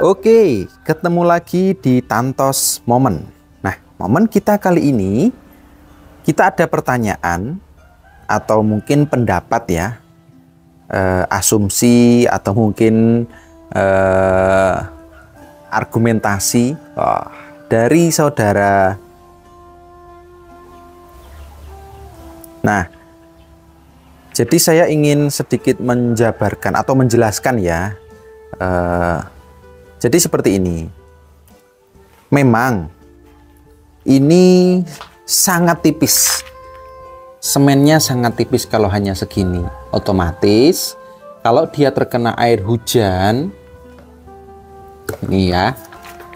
Oke, ketemu lagi di Tantos Momen. Nah, momen kita kali ini, kita ada pertanyaan atau mungkin pendapat ya, asumsi atau mungkin argumentasi dari saudara. Nah, jadi saya ingin sedikit menjabarkan atau menjelaskan ya. Jadi seperti ini. Memang ini sangat tipis. Semennya sangat tipis kalau hanya segini. Otomatis kalau dia terkena air hujan, ini ya.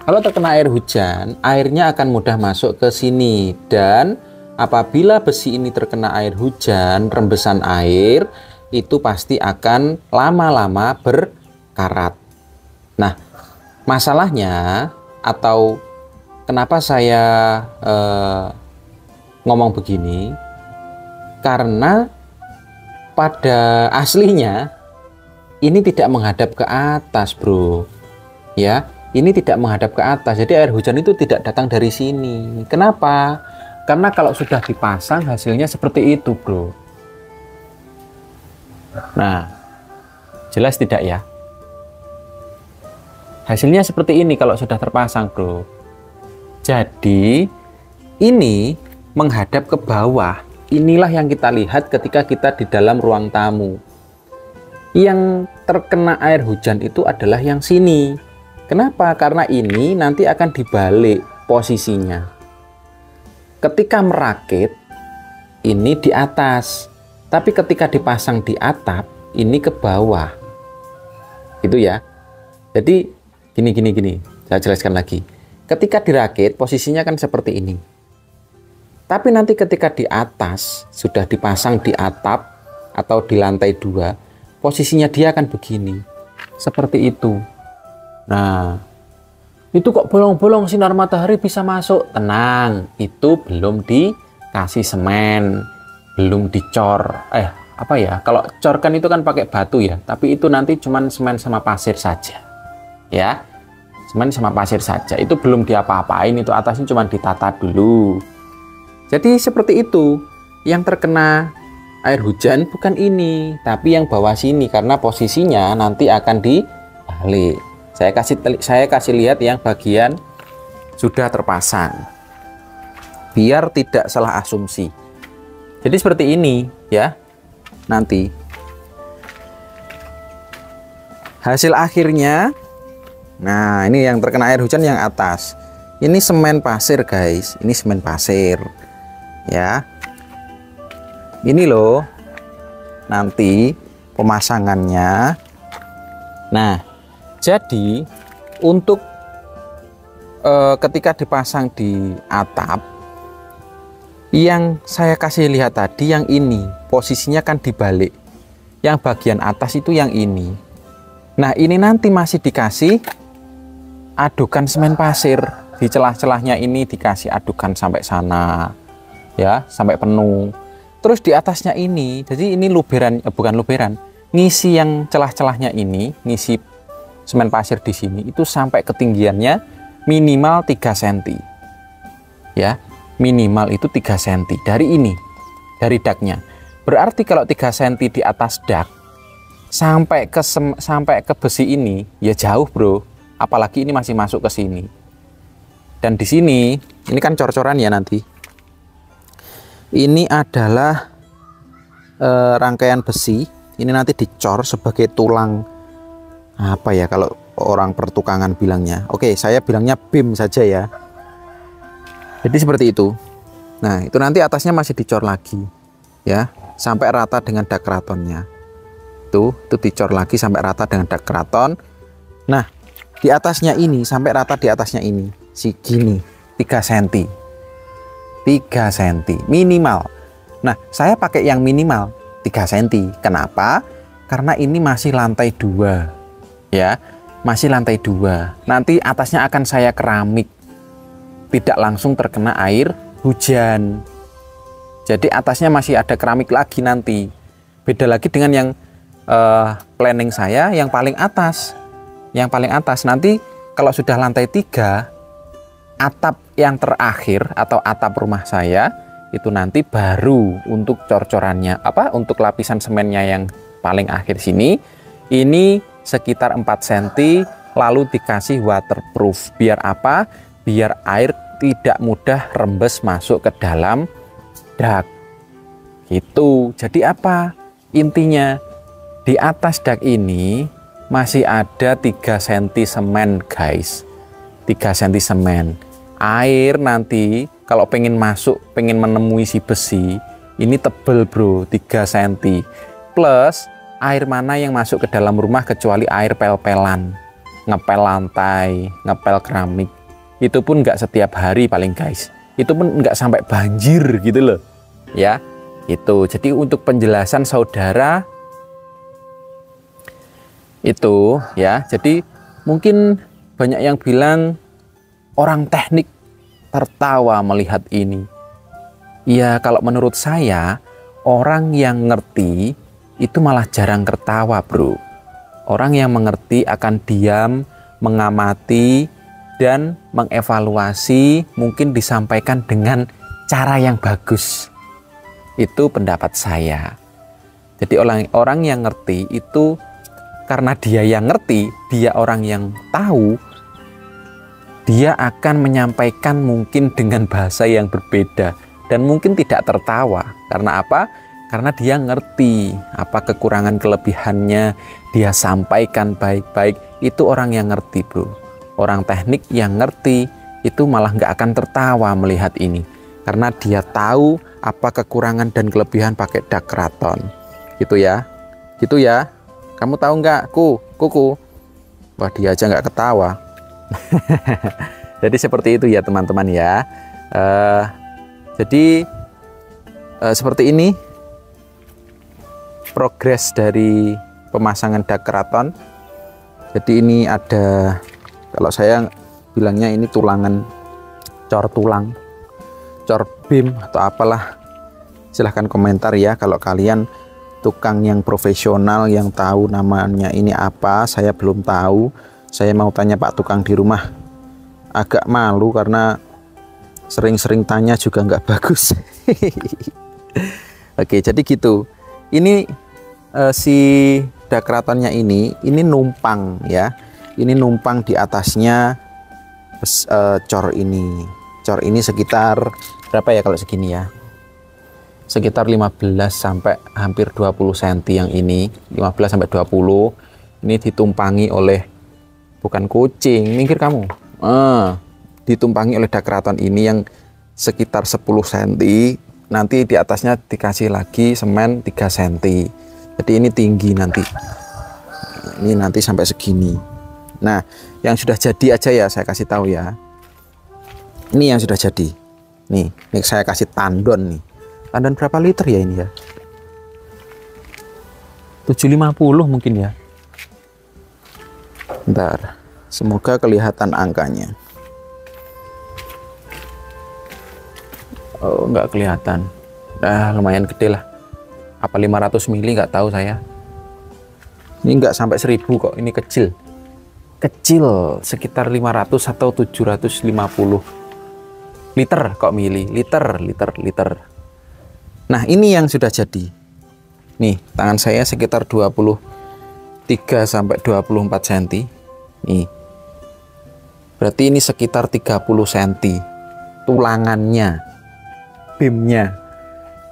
Kalau terkena air hujan, airnya akan mudah masuk ke sini, dan apabila besi ini terkena air hujan, rembesan air itu pasti akan lama-lama berkarat. Nah, masalahnya atau kenapa saya ngomong begini, karena pada aslinya ini tidak menghadap ke atas, bro. Ya, ini tidak menghadap ke atas. Jadi air hujan itu tidak datang dari sini. Kenapa? Karena kalau sudah dipasang hasilnya seperti itu, bro. Nah, jelas tidak ya? Hasilnya seperti ini kalau sudah terpasang, bro. Jadi ini menghadap ke bawah. Inilah yang kita lihat ketika kita di dalam ruang tamu. Yang terkena air hujan itu adalah yang sini. Kenapa? Karena ini nanti akan dibalik posisinya. Ketika merakit, ini di atas. Tapi ketika dipasang di atap, ini ke bawah. Itu ya. Jadi gini. Saya jelaskan lagi. Ketika dirakit, posisinya kan seperti ini. Tapi nanti ketika di atas, sudah dipasang di atap atau di lantai 2, posisinya dia akan begini. Seperti itu. Nah, itu kok bolong-bolong sinar matahari bisa masuk? Tenang, itu belum dikasih semen, belum dicor. Apa ya? Kalau cor kan itu kan pakai batu ya, tapi itu nanti cuman semen sama pasir saja. Ya, semen sama pasir saja, itu belum diapa-apain, itu atasnya cuma ditata dulu. Jadi seperti itu. Yang terkena air hujan bukan ini, tapi yang bawah sini, karena posisinya nanti akan dibalik. Saya kasih lihat yang bagian sudah terpasang biar tidak salah asumsi. Jadi seperti ini ya. Nanti hasil akhirnya, nah ini yang terkena air hujan yang atas. Ini semen pasir, guys. Ini semen pasir. Ya. Ini loh. Nanti pemasangannya. Nah, jadi untuk ketika dipasang di atap, yang saya kasih lihat tadi yang ini, posisinya kan dibalik. Yang bagian atas itu yang ini. Nah, ini nanti masih dikasih adukan semen pasir. Di celah-celahnya ini dikasih adukan sampai sana. Ya, sampai penuh. Terus di atasnya ini, jadi ini luberan, bukan luberan, ngisi yang celah-celahnya ini, ngisi semen pasir di sini, itu sampai ketinggiannya minimal 3 cm. Ya, minimal itu 3 cm dari ini, dari daknya. Berarti kalau 3 cm di atas dak, sampai ke besi ini, ya jauh, bro. Apalagi ini masih masuk ke sini. Dan di sini, ini kan cor-coran ya nanti. Ini adalah rangkaian besi. Ini nanti dicor sebagai tulang, apa ya kalau orang pertukangan bilangnya. Oke, saya bilangnya beam saja ya. Jadi seperti itu. Nah, itu nanti atasnya masih dicor lagi ya, sampai rata dengan dak keratonnya. Itu dicor lagi sampai rata dengan dak keraton. Nah, di atasnya ini sampai rata di atasnya ini segini 3 cm. 3 cm minimal. Nah, saya pakai yang minimal 3 cm. Kenapa? Karena ini masih lantai 2. Ya, masih lantai 2. Nanti atasnya akan saya keramik. Tidak langsung terkena air hujan. Jadi atasnya masih ada keramik lagi nanti. Beda lagi dengan yang planning saya yang paling atas. Yang paling atas nanti kalau sudah lantai 3, atap yang terakhir atau atap rumah saya itu nanti baru untuk cor-corannya, untuk lapisan semennya yang paling akhir sini, ini sekitar 4 cm, lalu dikasih waterproof. Biar apa? Biar air tidak mudah rembes masuk ke dalam dak. Gitu. Jadi apa? Intinya di atas dak ini masih ada 3 cm semen, guys. 3 cm semen. Air nanti kalau pengen masuk, pengen menemui si besi, ini tebel bro, 3 cm. Plus air mana yang masuk ke dalam rumah kecuali air pel-pelan, ngepel lantai, ngepel keramik. Itu pun nggak setiap hari paling guys. Itu pun nggak sampai banjir gitu loh. Ya, itu. Jadi untuk penjelasan saudara itu ya. Jadi mungkin banyak yang bilang orang teknik tertawa melihat ini. Ya, kalau menurut saya orang yang ngerti itu malah jarang tertawa bro. Orang yang mengerti akan diam, mengamati, dan mengevaluasi, mungkin disampaikan dengan cara yang bagus. Itu pendapat saya. Jadi orang yang ngerti itu karena dia yang ngerti, dia orang yang tahu, dia akan menyampaikan mungkin dengan bahasa yang berbeda dan mungkin tidak tertawa. Karena apa? Karena dia ngerti apa kekurangan kelebihannya, dia sampaikan baik-baik. Itu orang yang ngerti bro. Orang teknik yang ngerti itu malah nggak akan tertawa melihat ini. Karena dia tahu apa kekurangan dan kelebihan pakai dak keraton. Gitu ya. Gitu ya. Kamu tahu nggak? Kuku. Wah, dia aja nggak ketawa. Jadi seperti itu ya teman-teman ya. Jadi seperti ini progres dari pemasangan dak keraton. Jadi ini ada, kalau saya bilangnya ini tulangan, cor tulang, cor beam atau apalah, silahkan komentar ya kalau kalian tukang yang profesional yang tahu namanya ini apa. Saya belum tahu. Saya mau tanya Pak tukang di rumah, agak malu karena sering-sering tanya juga nggak bagus. Oke, jadi gitu. Ini si dak keratonnya ini numpang ya. Ini numpang di atasnya cor ini. Cor ini sekitar berapa ya kalau segini ya? Sekitar 15 sampai hampir 20 cm yang ini. 15 sampai 20. Ini ditumpangi oleh, bukan kucing, minggir kamu. Ditumpangi oleh dak keraton ini yang sekitar 10 cm. Nanti di atasnya dikasih lagi semen 3 cm. Jadi ini tinggi nanti. Ini nanti sampai segini. Nah, yang sudah jadi aja ya saya kasih tahu ya. Ini yang sudah jadi. Nih saya kasih tandon nih. Tandon berapa liter ya ini ya? 750 mungkin ya. Bentar. Semoga kelihatan angkanya. Oh, nggak kelihatan. Lumayan gede lah. Apa 500 mili nggak tahu saya. Ini nggak sampai 1000 kok. Ini kecil. Kecil, sekitar 500 atau 750 liter kok mili. Liter. Nah, ini yang sudah jadi. Nih, tangan saya sekitar 23 sampai 24 cm. Nih. Berarti ini sekitar 30 cm. Tulangannya, beamnya.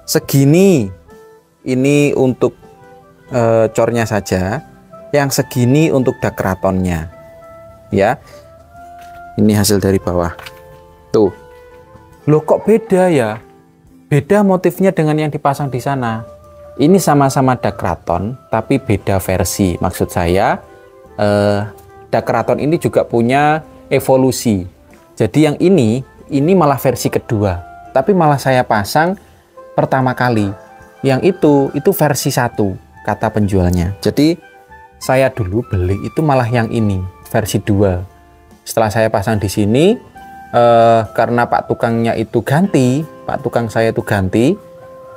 Segini. Ini untuk cornya saja. Yang segini untuk dak keratonnya. Ya. Ini hasil dari bawah. Tuh. Loh kok beda ya? Beda motifnya dengan yang dipasang di sana. Ini sama-sama dak keraton, tapi beda versi. Maksud saya, dak keraton ini juga punya evolusi. Jadi yang ini malah versi kedua. Tapi malah saya pasang pertama kali. Yang itu versi 1, kata penjualnya. Jadi saya dulu beli itu malah yang ini, versi 2. Setelah saya pasang di sini, karena Pak tukangnya itu ganti, Pak tukang saya itu ganti,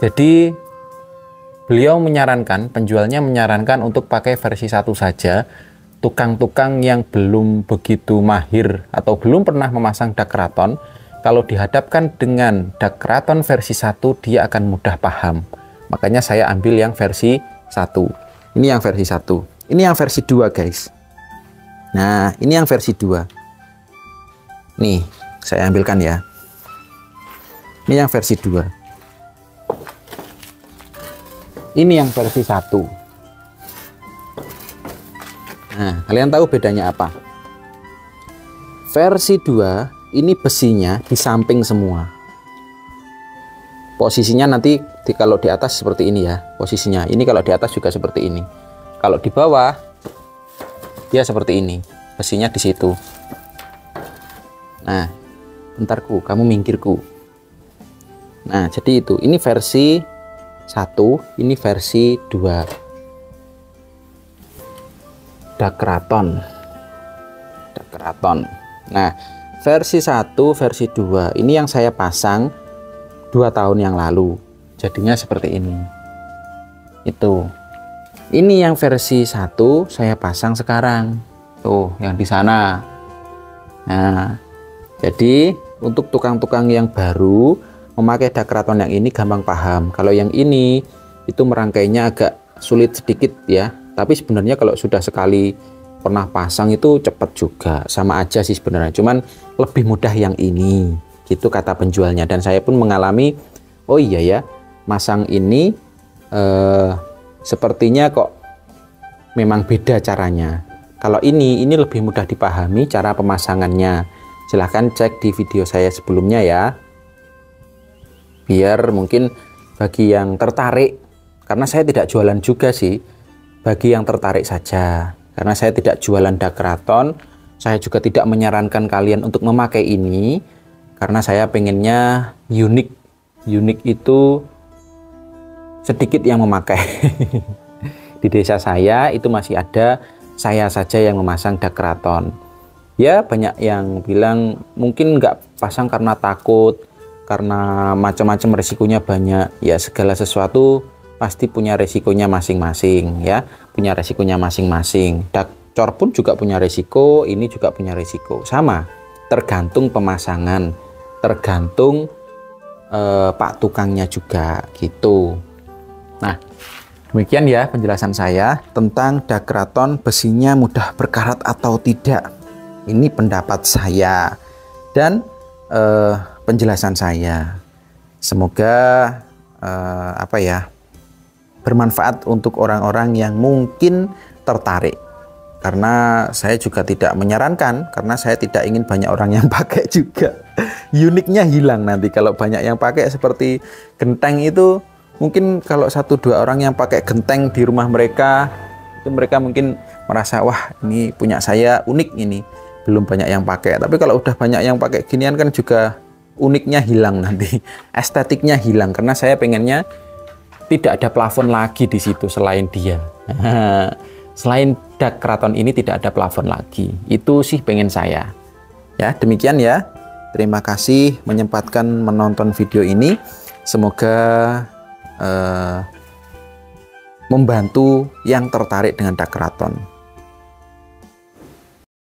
jadi beliau menyarankan, penjualnya menyarankan untuk pakai versi 1 saja, tukang-tukang yang belum begitu mahir atau belum pernah memasang dak keraton, kalau dihadapkan dengan dak keraton versi 1, dia akan mudah paham. Makanya saya ambil yang versi 1. Ini yang versi 1. Ini yang versi 2, guys. Nah, ini yang versi 2. Nih, saya ambilkan ya. Ini yang versi 2. Ini yang versi 1. Nah, kalian tahu bedanya apa? Versi 2 ini besinya di samping semua. Posisinya nanti kalau di atas seperti ini ya. Posisinya ini kalau di atas juga seperti ini. Kalau di bawah dia seperti ini. Besinya di situ. Nah, bentarku, kamu minggirku. Nah, jadi itu. Ini versi 1, ini versi 2. Dak keraton. Nah, versi 1, versi 2 ini yang saya pasang 2 tahun yang lalu, jadinya seperti ini. Itu ini yang versi 1 saya pasang sekarang tuh, yang di sana. Nah, jadi untuk tukang-tukang yang baru memakai dak keraton yang ini gampang paham. Kalau yang ini itu merangkainya agak sulit sedikit ya. Tapi sebenarnya kalau sudah sekali pernah pasang itu cepat juga, sama aja sih sebenarnya. Cuman lebih mudah yang ini, gitu kata penjualnya. Dan saya pun mengalami, oh iya ya, masang ini sepertinya kok memang beda caranya. Kalau ini lebih mudah dipahami cara pemasangannya. Silahkan cek di video saya sebelumnya ya. Biar mungkin bagi yang tertarik, karena saya tidak jualan juga sih. Bagi yang tertarik saja, karena saya tidak jualan dak keraton, saya juga tidak menyarankan kalian untuk memakai ini, karena saya pengennya unik. Unik itu sedikit yang memakai. Di desa saya itu masih ada saya saja yang memasang dak keraton. Ya, banyak yang bilang mungkin nggak pasang karena takut, karena macam-macam resikonya banyak. Ya, segala sesuatu pasti punya resikonya masing-masing ya, punya resikonya masing-masing. Dak cor pun juga punya resiko, ini juga punya resiko. Sama, tergantung pemasangan, tergantung pak tukangnya juga gitu. Nah, demikian ya penjelasan saya tentang dak keraton besinya mudah berkarat atau tidak. Ini pendapat saya dan penjelasan saya. Semoga apa ya, bermanfaat untuk orang-orang yang mungkin tertarik, karena saya juga tidak menyarankan, karena saya tidak ingin banyak orang yang pakai juga. Uniknya hilang nanti kalau banyak yang pakai. Seperti genteng itu mungkin kalau 1-2 orang yang pakai genteng di rumah mereka, itu mereka mungkin merasa wah ini punya saya unik, ini belum banyak yang pakai. Tapi kalau udah banyak yang pakai ginian kan juga uniknya hilang nanti, estetiknya hilang, karena saya pengennya tidak ada plafon lagi di situ selain dia. Selain dak keraton ini tidak ada plafon lagi. Itu sih pengen saya. Ya, demikian ya. Terima kasih menyempatkan menonton video ini. Semoga membantu yang tertarik dengan dak keraton.